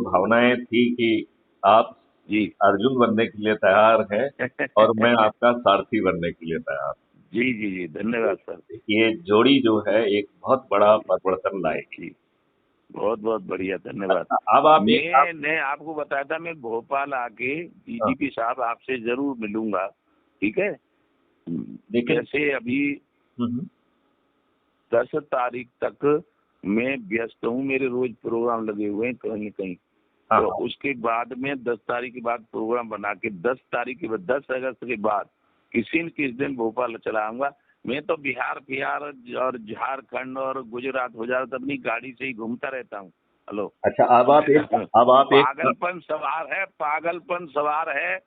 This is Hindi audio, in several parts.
भावनाएं थी कि आप जी अर्जुन बनने के लिए तैयार हैं और मैं आपका सारथी बनने के लिए तैयार जी जी जी, धन्यवाद सर। हूं। ये जोड़ी जो है एक बहुत बड़ा जी परिवर्तन लाएगी। जी, बहुत बहुत बढ़िया, धन्यवाद। अच्छा, अब आप एक आप, मैं आपको बताया था, मैं भोपाल आके हाँ, डीजीपी साहब आपसे जरूर मिलूंगा, ठीक है। लेकिन जैसे अभी हम्म, 10 तारीख तक मैं व्यस्त हूँ, मेरे रोज प्रोग्राम लगे हुए हैं कहीं न कहीं। हाँ तो हाँ, उसके बाद में 10 तारीख के बाद प्रोग्राम बना के 10 तारीख के बाद 10 अगस्त के बाद किसी न किसी दिन भोपाल चला आऊंगा। मैं तो बिहार बिहार और झारखंड और गुजरात हो जाता अपनी गाड़ी से ही घूमता रहता हूँ। हेलो। अच्छा, अब आप एक पागलपन सवार है, पागलपन सवार है एक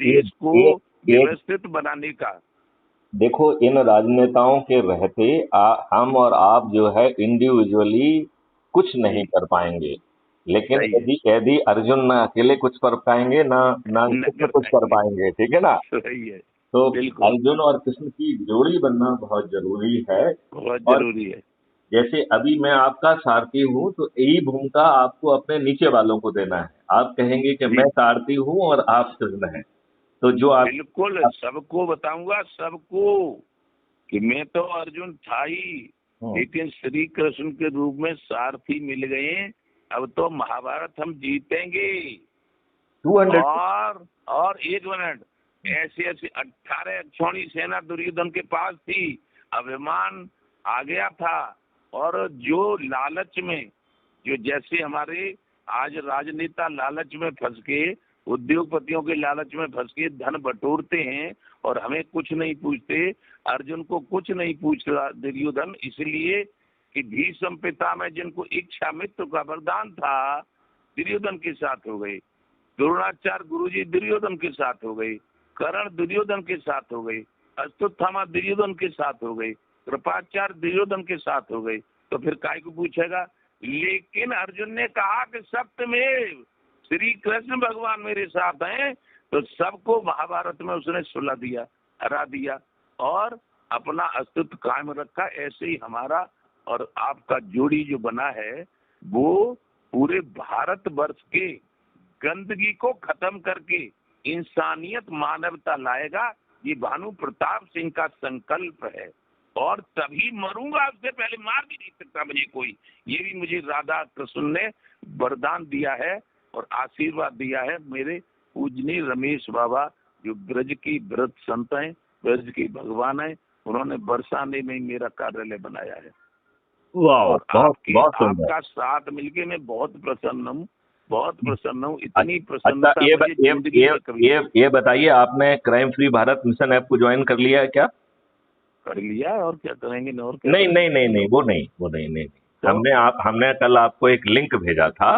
देश को एक, एक व्यवस्थित बनाने का। देखो, इन राजनेताओं के रहते हम और आप जो है इंडिविजुअली कुछ नहीं जी, कर पाएंगे। लेकिन सही है। यदि यदि अर्जुन ना अकेले कुछ कर पाएंगे, ना ना न कृष्ण कर कुछ कर पाएंगे। पाएंगे, ठीक है ना। सही है। तो बिल्कुल, अर्जुन और कृष्ण की जोड़ी बनना बहुत जरूरी है। बहुत और जरूरी है। जैसे अभी मैं आपका सारथी हूँ, तो यही भूमिका आपको अपने नीचे वालों को देना है। आप कहेंगे कि जी मैं सारथी हूँ और आप कृष्ण हैं। तो जो बिल्कुल, आप सबको बताऊंगा, सबको, कि मैं तो अर्जुन था ही, हम्म, लेकिन श्री कृष्ण के रूप में सारथी मिल गए। अब तो महाभारत हम जीतेंगे। 200। और एक मिनट, ऐसी ऐसी 18 अक्षौणी सेना दुर्योधन के पास थी, अभिमान आ गया था। और जो लालच में, जो जैसे हमारे आज राजनेता लालच में फंस के, उद्योगपतियों के लालच में फंस के धन बटोरते हैं और हमें कुछ नहीं पूछते, अर्जुन को कुछ नहीं पूछ रहा दुर्योधन, इसलिए कि भीष्म पितामह जिनको इच्छा मित्र का वरदान था दुर्योधन के साथ हो गए, द्रोणाचार्य गुरुजी दुर्योधन के साथ हो गए, कर्ण दुर्योधन के साथ हो गए, अश्वत्थामा दुर्योधन के साथ हो गए, कृपाचार्य दुर्योधन के साथ हो गए, तो फिर काय को पूछेगा। लेकिन अर्जुन ने कहा कि सत्यमेव श्री कृष्ण भगवान मेरे साथ हैं, तो सबको महाभारत में उसने सुला दिया, हरा दिया और अपना अस्तित्व कायम रखा। ऐसे ही हमारा और आपका जोड़ी जो बना है, वो पूरे भारत वर्ष के गंदगी को खत्म करके इंसानियत मानवता लाएगा। ये भानु प्रताप सिंह का संकल्प है। और तभी मरूंगा, उससे पहले मार भी नहीं सकता मुझे कोई। ये भी मुझे राधा कृष्ण ने वरदान दिया है और आशीर्वाद दिया है। मेरे पूजनीय रमेश बाबा जो ब्रज की व्रत संत हैं, ब्रज की भगवान है, उन्होंने बरसाने में ही मेरा कार्यालय बनाया है। वाह, और बहुत बहुत सुंदर। आपका साथ मिलके मैं बहुत प्रसन्न हूँ, बहुत प्रसन्न हूँ। इतनी अच्छा, प्रसन्नता मुझे जिंदगी में कभी ये बताइए, आपने crime free Bharat mission app को ज्वाइन कर लिया है क्या? कर लिया है। और क्या करेंगे ना, और क्या नहीं नहीं करेंगे। नहीं नहीं, हेलो। वो नहीं। तो हमने कल आपको एक लिंक भेजा था।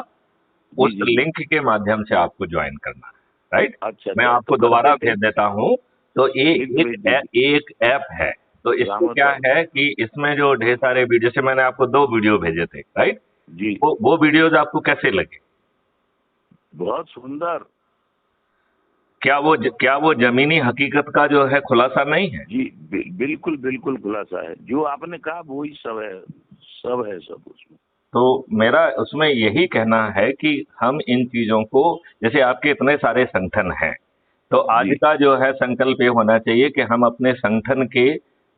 जी उस जी जी। लिंक के माध्यम से आपको ज्वाइन करना है, राइट। अच्छा मैं अच्छा, तो आपको दोबारा करते थे। भेज देता हूँ। तो ये ठीक, भेज दीजिए। एक ऐप है। तो इसमें रामो क्या तो है कि इसमें जो ढेर सारे वीडियो, जैसे मैंने आपको 2 वीडियो भेजे थे, राइट। जी, वो वीडियोज आपको कैसे लगे? बहुत सुंदर। क्या वो जमीनी हकीकत का जो है खुलासा नहीं है? जी बिल्कुल बिल्कुल खुलासा है, जो आपने कहा वही सब है, सब है सब उसमें। तो मेरा उसमें यही कहना है कि हम इन चीजों को, जैसे आपके इतने सारे संगठन हैं, तो आज जी का जो है संकल्प ये होना चाहिए कि हम अपने संगठन के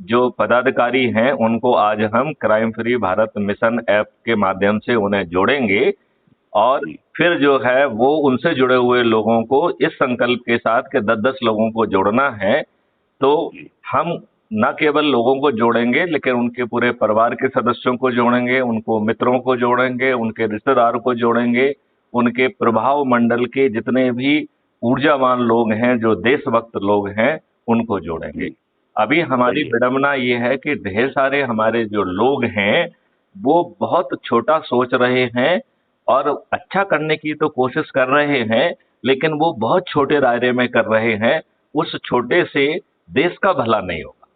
जो पदाधिकारी हैं उनको आज हम crime free Bharat mission app के माध्यम से उन्हें जोड़ेंगे। और जी फिर जो है वो उनसे जुड़े हुए लोगों को इस संकल्प के साथ कि 10-10 लोगों को जोड़ना है। तो जी हम न केवल लोगों को जोड़ेंगे, लेकिन उनके पूरे परिवार के सदस्यों को जोड़ेंगे, उनको मित्रों को जोड़ेंगे, उनके रिश्तेदार को जोड़ेंगे, उनके प्रभाव मंडल के जितने भी ऊर्जावान लोग हैं, जो देशभक्त लोग हैं, उनको जोड़ेंगे। जी, अभी हमारी सही है। विडंबना ये है कि ढेर सारे हमारे जो लोग हैं वो बहुत छोटा सोच रहे हैं और अच्छा करने की तो कोशिश कर रहे हैं, लेकिन वो बहुत छोटे दायरे में कर रहे हैं। उस छोटे से देश का भला नहीं होगा।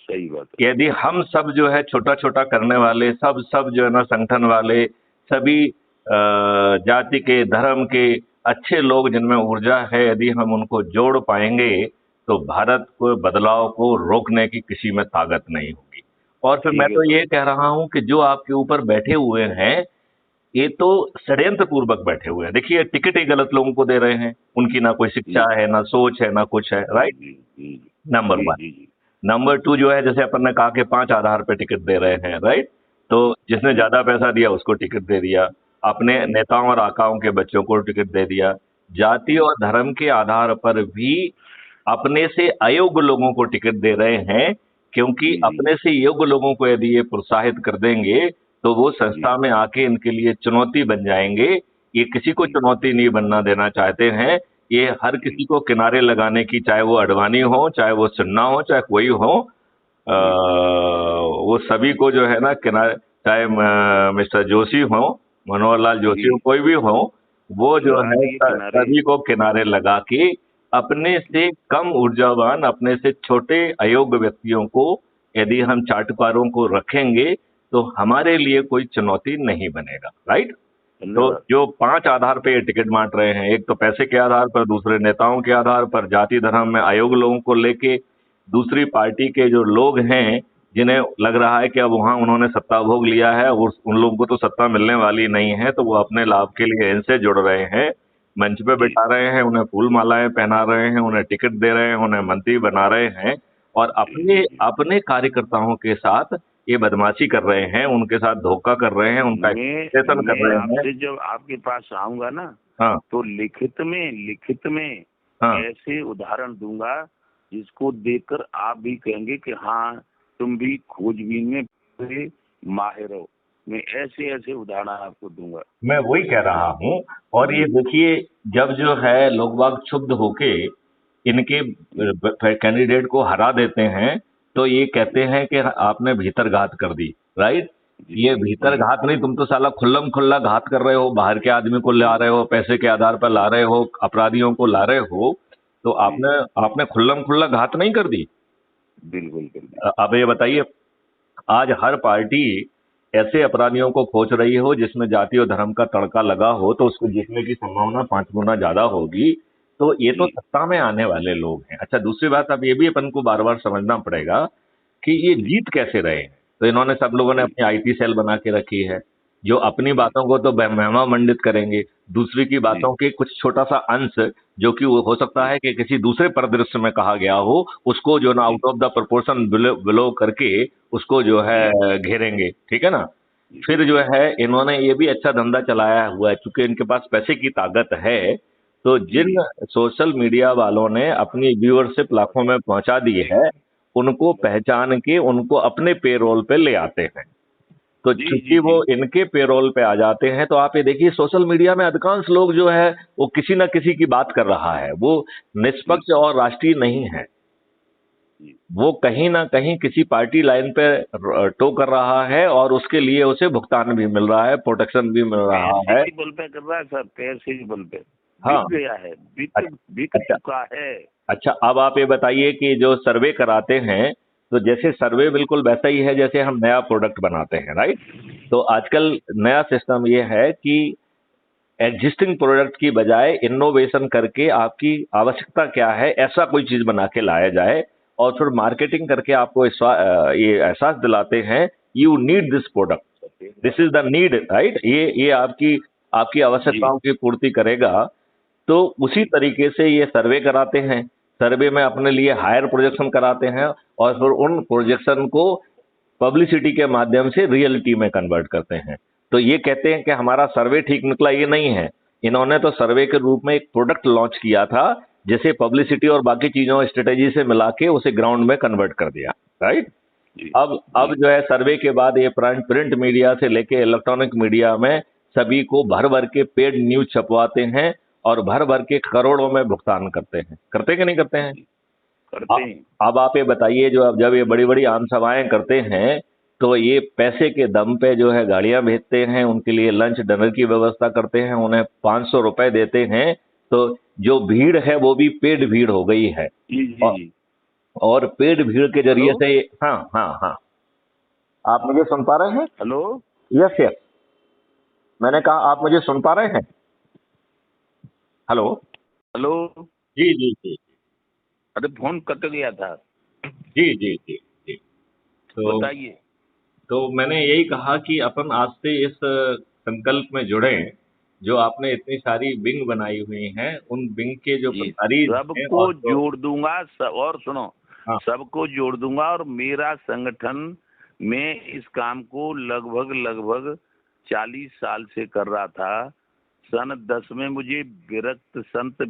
सही बात है। यदि हम सब जो है छोटा छोटा करने वाले, सब सब जो है ना संगठन वाले, सभी जाति के, धर्म के अच्छे लोग जिनमें ऊर्जा है, यदि हम उनको जोड़ पाएंगे तो भारत को बदलाव को रोकने की किसी में ताकत नहीं होगी। और फिर मैं ठीक है तो सर। ये कह रहा हूं कि जो आपके ऊपर बैठे हुए हैं, ये तो षड्यंत्र पूर्वक बैठे हुए हैं। देखिए टिकट ही गलत लोगों को दे रहे हैं, उनकी ना कोई शिक्षा जी है, ना सोच है, ना कुछ है, जी राइट। जी जी नंबर जी वन। जी जी नंबर टू जो है, जैसे अपन ने कहा कि 5 आधार पे टिकट दे रहे हैं, राइट। तो जिसने जी ज्यादा पैसा दिया उसको टिकट दे दिया, अपने नेताओं और आकाओं के बच्चों को टिकट दे दिया। जाति और धर्म के आधार पर भी अपने से अयोग्य लोगों को टिकट दे रहे हैं, क्योंकि जी जी अपने से योग्य लोगों को यदि ये प्रोत्साहित कर देंगे तो वो जी संस्था में आके इनके लिए चुनौती बन जाएंगे। ये किसी को जी चुनौती नहीं बनना देना चाहते हैं। ये हर जी किसी को किनारे लगाने की, चाहे वो अडवाणी हो, चाहे वो सिन्हा हो, चाहे कोई हो, जी वो सभी को जो है ना किनारे, चाहे मिस्टर जोशी हो, मनोहर लाल जोशी हो, जी कोई भी हो, वो जो लगा है दिए किनारे। सभी को किनारे लगा के अपने से कम ऊर्जावान, अपने से छोटे अयोग्य व्यक्तियों को यदि हम चाटुकारों को रखेंगे तो हमारे लिए कोई चुनौती नहीं बनेगा, राइट। तो धन्यवाद। जो 5 आधार पे ये टिकट बांट रहे हैं, एक तो पैसे के आधार पर, दूसरे नेताओं के आधार पर, जाति धर्म में अयोग्य लोगों को लेके, दूसरी पार्टी के जो लोग हैं जिन्हें लग रहा है कि अब वहां उन्होंने सत्ता भोग लिया है, उन लोगों को तो सत्ता मिलने वाली नहीं है, तो वो अपने लाभ के लिए इनसे जुड़ रहे हैं, मंच पे जी बिठा रहे हैं, उन्हें फूल मालाएं पहना रहे हैं, उन्हें टिकट दे रहे हैं, उन्हें मंत्री बना रहे हैं, और जी जी अपने जी अपने कार्यकर्ताओं के साथ ये बदमाशी कर रहे हैं, उनके साथ धोखा कर रहे हैं, उनका एक्सप्लॉइटेशन कर मैं रहे हैं। आपसे जब आपके पास आऊंगा ना, हाँ, तो लिखित में हाँ। ऐसे उदाहरण दूंगा जिसको देखकर आप भी कहेंगे कि हाँ, तुम भी खोजबीन में बड़े माहिर हो। मैं ऐसे ऐसे उदाहरण आपको दूंगा। मैं वही कह रहा हूँ। और ये देखिए, जब जो है लोग बाग क्षुब्ध होके इनके जी कैंडिडेट को हरा देते हैं, तो ये कहते जी हैं कि आपने भीतर घात कर दी, राइट। जी ये भीतर जी घात नहीं, तुम तो साला खुल्लम खुल्ला घात कर रहे हो, बाहर के आदमी को ला रहे हो, पैसे के आधार पर ला रहे हो, अपराधियों को ला रहे हो, तो जी आपने आपने खुल्लम खुल्ला घात नहीं कर दी। बिल्कुल बिल्कुल। अब ये बताइए, आज हर पार्टी ऐसे अपराधियों को खोज रही हो जिसमें जाति और धर्म का तड़का लगा हो, तो उसको जीतने की संभावना 5 गुना ज्यादा होगी। तो ये तो जी सत्ता में आने वाले लोग हैं। अच्छा, दूसरी बात, अब ये भी अपन को बार बार समझना पड़ेगा कि ये जी जीत कैसे रहे हैं। तो इन्होंने, सब लोगों ने जी अपनी आईटी सेल बना के रखी है, जो अपनी जी बातों को तो महिमा मंडित करेंगे, दूसरी की जी बातों के कुछ छोटा सा अंश, जो कि वो हो सकता जी है कि किसी दूसरे परिदृश्य में कहा गया हो, उसको जो ना जी out of the proportion below करके उसको जो है जी घेरेंगे, ठीक है ना। जी फिर जो जी है इन्होंने ये भी अच्छा धंधा चलाया हुआ है, चूंकि इनके पास पैसे की ताकत है, तो जिन जी सोशल मीडिया वालों ने अपनी व्यूअरशिप लाखों में पहुंचा दी है, उनको पहचान के उनको अपने पेरोल पे ले आते हैं। तो जी चूंकि जी वो जी इनके पेरोल पे आ जाते हैं, तो आप ये देखिए सोशल मीडिया में अधिकांश लोग जो है वो किसी ना किसी की बात कर रहा है, वो जी निष्पक्ष और राष्ट्रीय नहीं है, जी वो कहीं ना कहीं किसी पार्टी लाइन पे टो कर रहा है, और उसके लिए उसे भुगतान भी मिल रहा है, प्रोटेक्शन भी मिल रहा पैसे है। के बल पे कर रहा है सर, पैसे के बल पे हाँ। बिक गया है, बिक अच्छा, चुका है। अच्छा, अब आप ये बताइए कि जो सर्वे कराते हैं, तो जैसे सर्वे बिल्कुल वैसा ही है जैसे हम नया प्रोडक्ट बनाते हैं, राइट। तो आजकल नया सिस्टम ये है कि एग्जिस्टिंग प्रोडक्ट की बजाय इनोवेशन करके आपकी आवश्यकता क्या है ऐसा कोई चीज बना के लाया जाए, और फिर मार्केटिंग करके आपको ये एहसास दिलाते हैं, you need this product, this is the need, right. ये आपकी आपकी जी आवश्यकताओं की पूर्ति करेगा। तो उसी जी तरीके से ये सर्वे कराते हैं, सर्वे में अपने लिए हायर प्रोजेक्शन कराते हैं, और फिर उन प्रोजेक्शन को पब्लिसिटी के माध्यम से रियलिटी में कन्वर्ट करते हैं। तो ये कहते हैं कि हमारा सर्वे ठीक निकला, ये नहीं है। इन्होंने तो सर्वे के रूप में एक प्रोडक्ट लॉन्च किया था, जिसे पब्लिसिटी और बाकी चीजों स्ट्रेटेजी से मिला के उसे ग्राउंड में कन्वर्ट कर दिया, राइट। जी अब जी जो है सर्वे के बाद ये प्रिंट मीडिया से लेके इलेक्ट्रॉनिक मीडिया में सभी को भर भर के पेड न्यूज छपवाते हैं, और भर भर के करोड़ों में भुगतान करते हैं, करते कि नहीं करते हैं। जी करते हैं। अब आप ये बताइए, जो अब जब ये बड़ी बड़ी आम सभाएं करते हैं, तो ये पैसे के दम पे जो है गाड़ियां भेजते हैं, उनके लिए लंच डिनर की व्यवस्था करते हैं, उन्हें 500 रुपए देते हैं। तो जो भीड़ है वो भी पेड भीड़ हो गई है, जी जी और जी और पेड भीड़ के हेलो जरिए से, हाँ, हाँ, हाँ। आप मुझे सुन पा रहे हैं? Hello yes, yes. मैंने कहा, आप मुझे सुन पा रहे हैं? हेलो। हेलो। जी, जी, जी। अरे फोन कट गया था। जी, जी, जी, जी। तो बताइए। तो मैंने यही कहा कि अपन आज से इस संकल्प में जुड़ें, जो आपने इतनी सारी विंग बनाई हुई हैं, उन विंग के जो जी, प्रभारी हैं सबको और जो जोड़ दूंगा और सुनो, हाँ, सबको जोड़ दूंगा। और मेरा संगठन में इस काम को लगभग 40 साल से कर रहा था। सन 10 में मुझे विरक्त संत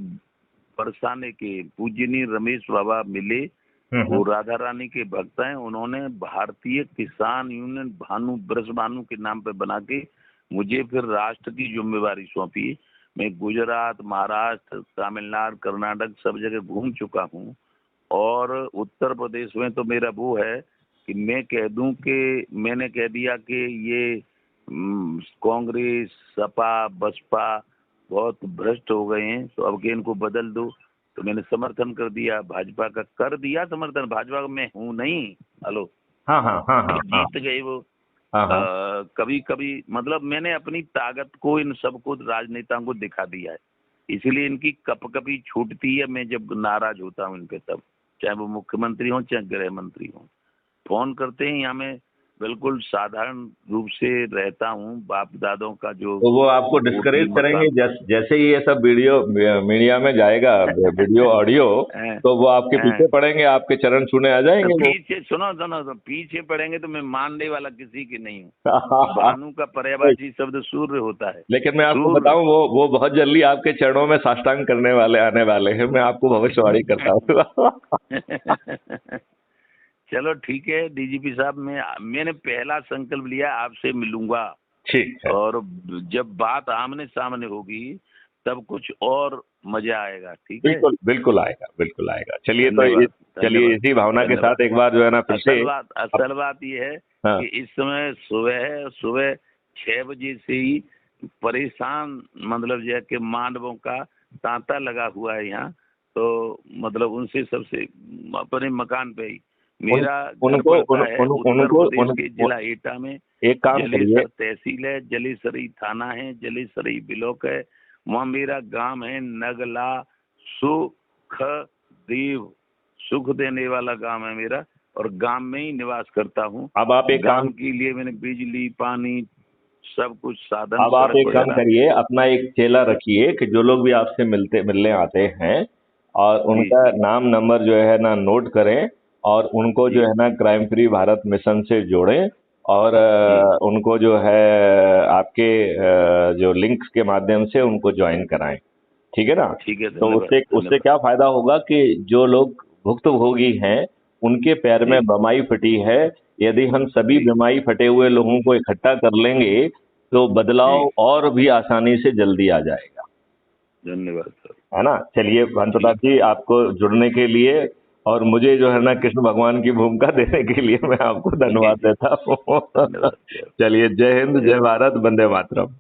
बरसाने के पूजनीय रमेश बाबा मिले। वो राधा रानी के भक्त हैं। उन्होंने भारतीय किसान यूनियन ब्रज भानु के नाम पे बना के मुझे फिर राष्ट्र की जिम्मेवारी सौंपी। मैं गुजरात, महाराष्ट्र, तमिलनाडु, कर्नाटक सब जगह घूम चुका हूँ। और उत्तर प्रदेश में तो मेरा वो है कि मैं कह दूं कि मैंने कह दिया कि ये कांग्रेस, सपा, बसपा बहुत भ्रष्ट हो गए हैं, तो अब के इनको बदल दो। तो मैंने समर्थन कर दिया, भाजपा का कर दिया समर्थन। भाजपा का मैं हूँ नहीं। हेलो, हाँ हाँ हाँ हाँ हाँ जीत गए वो। हाँ हाँ कभी कभी मतलब मैंने अपनी ताकत को इन सबको राजनेताओं को दिखा दिया है। इसीलिए इनकी कभी छूटती है, मैं जब नाराज होता हूँ इन पे, तब चाहे वो मुख्यमंत्री हो चाहे गृह मंत्री हो, फोन करते हैं। यहाँ मैं बिल्कुल साधारण रूप से रहता हूँ। बाप दादों का जो तो वो आपको डिस्करेज कोठी करेंगे मकान जैसे ही ये सब वीडियो मीडिया में जाएगा, वीडियो ऑडियो, है, तो वो आपके पीछे पड़ेंगे, आपके चरण छूने आ जाएंगे वो। पीछे सुनो सुनो तो पीछे पड़ेंगे तो मैं मानने वाला किसी की नहीं हूँ। भानु का पर्यायवाची शब्द सूर्य होता है। लेकिन मैं आपको सूर्य बताऊं, वो बहुत जल्दी आपके चरणों में साष्टांग करने वाले आने वाले हैं। मैं आपको भविष्यवाणी करता हूँ। चलो ठीक है डीजीपी साहब, मैंने पहला संकल्प लिया आपसे मिलूंगा। ठीक है, और जब बात आमने सामने होगी तब कुछ और मजा आएगा। ठीक है, बिल्कुल बिल्कुल आएगा, बिल्कुल आएगा। चलिए धन्यवाद चलिए इसी भावना के साथ एक बार जो है ना फिर से असल बात यह है हाँ, कि इस समय सुबह 6 बजे से ही परेशान मतलब जो है कि मानवों का तांता लगा हुआ है यहाँ। तो मतलब उनसे सबसे अपने मकान पे ही मेरा घर उनको पड़ता है उत्तर प्रदेश के जिला एटा में। एक काम करिए, जलेसर तहसील है, जलेसरी थाना है, जलेसरी ब्लॉक है। वहाँ मेरा गांव है नगला सुखदेव, सुख देने वाला गांव है मेरा। और गांव में ही निवास करता हूँ। अब आप एक गांव काम के लिए मैंने बिजली, पानी, सब कुछ साधन, अब आप सड़क एक काम वगैरह। करिए, अपना एक चेला रखिए कि जो लोग भी आपसे मिलने आते हैं, और जी उनका नाम नंबर जो है ना नोट करें, और उनको जो जी है ना क्राइम फ्री भारत मिशन से जोड़ें, और जी उनको जो है आपके जो लिंक्स के माध्यम से उनको ज्वाइन कराएं। ठीक है ना? ठीक है, तो धन्यवाद उससे धन्यवाद। क्या फायदा होगा कि जो लोग भुक्तभोगी हैं उनके पैर में जी बमाई फटी है। यदि हम सभी जी बमाई फटे हुए लोगों को इकट्ठा कर लेंगे तो जी, बदलाव और भी आसानी से जल्दी आ जाएगा। धन्यवाद सर। है ना? चलिए भानु प्रताप ठीक, जी, आपको जुड़ने के लिए और मुझे जो है ना कृष्ण भगवान की भूमिका देने के लिए मैं आपको जी धन्यवाद जी, देता हूँ। धन्यवाद। चलिए, जय हिंद, जय जय भारत, वंदे मातरम।